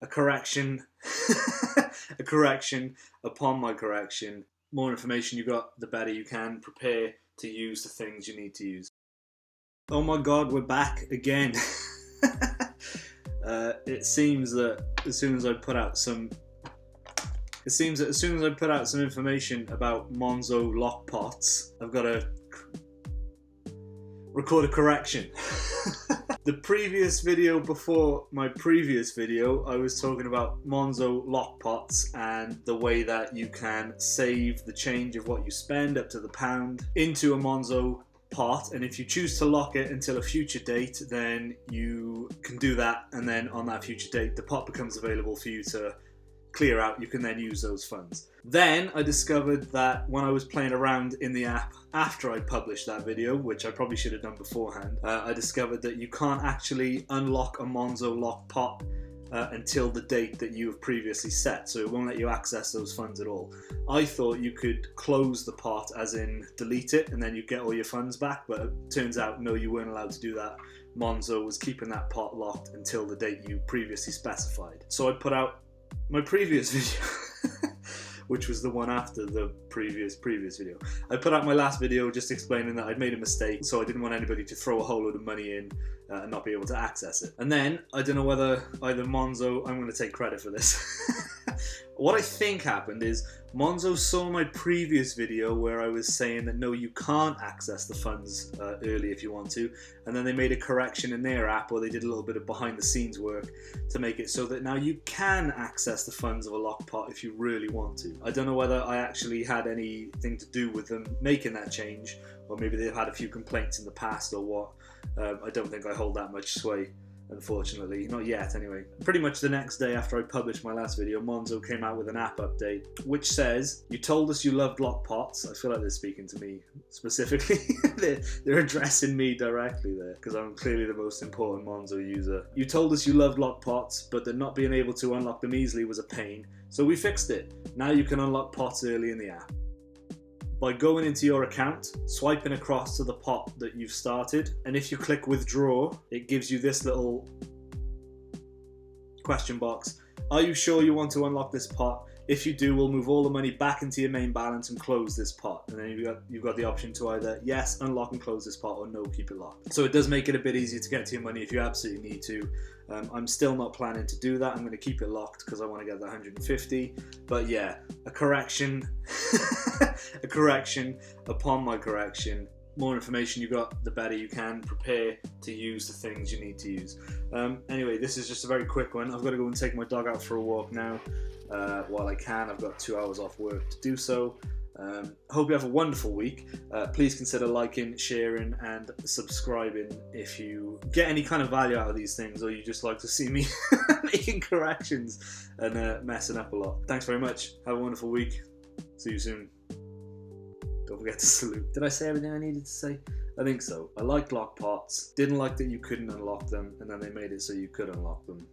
a correction, a correction upon my correction. More information you got, the better you can prepare to use the things you need to use. Oh my god, we're back again. It seems that as soon as I put out some information about Monzo lock pots, I've got to record a correction. The previous video before my previous video, I was talking about Monzo lock pots and the way that you can save the change of what you spend up to the pound into a Monzo pot, and if you choose to lock it until a future date, then you can do that, and then on that future date the pot becomes available for you to clear out. You can then use those funds. Then I discovered that when I was playing around in the app after I published that video, which I probably should have done beforehand, I discovered that you can't actually unlock a Monzo lock pot until the date that you have previously set, so it won't let you access those funds at all. I thought you could close the pot, as in delete it, and then you get all your funds back, but it turns out no, you weren't allowed to do that. Monzo was keeping that pot locked until the date you previously specified. So I put out my previous video, which was the one after the previous video. I put out my last video just explaining that I'd made a mistake, so I didn't want anybody to throw a whole load of money in and not be able to access it. And then, I don't know whether either Monzo, I'm going to take credit for this. What I think happened is Monzo saw my previous video where I was saying that no, you can't access the funds early if you want to, and then they made a correction in their app, or they did a little bit of behind the scenes work to make it so that now you can access the funds of a lock pot if you really want to. I don't know whether I actually had anything to do with them making that change, or maybe they've had a few complaints in the past or what. I don't think I hold that much sway, unfortunately, not yet anyway. Pretty much the next day after I published my last video, Monzo came out with an app update which says, you told us you loved lock pots. I feel like they're speaking to me specifically. they're addressing me directly there, because I'm clearly the most important Monzo user. You told us you loved lock pots, but that not being able to unlock them easily was a pain, so we fixed it. Now you can unlock pots early in the app by going into your account, swiping across to the pot that you've started, and if you click withdraw, it gives you this little question box. Are you sure you want to unlock this pot? If you do, we'll move all the money back into your main balance and close this pot. And then you've got the option to either yes, unlock and close this pot, or no, keep it locked. So it does make it a bit easier to get to your money if you absolutely need to. I'm still not planning to do that. I'm going to keep it locked because I want to get the 150. But yeah, a correction, a correction upon my correction. More information you got, the better you can prepare to use the things you need to use. Anyway, this is just a very quick one. I've got to go and take my dog out for a walk now. While I can, I've got 2 hours off work to do so. Hope you have a wonderful week. Please consider liking, sharing and subscribing if you get any kind of value out of these things, or you just like to see me making corrections and messing up a lot. Thanks very much. Have a wonderful week. See you soon. Don't forget to salute. Did I say everything I needed to say? I think so. I liked lock pots. Didn't like that you couldn't unlock them, and then they made it so you could unlock them.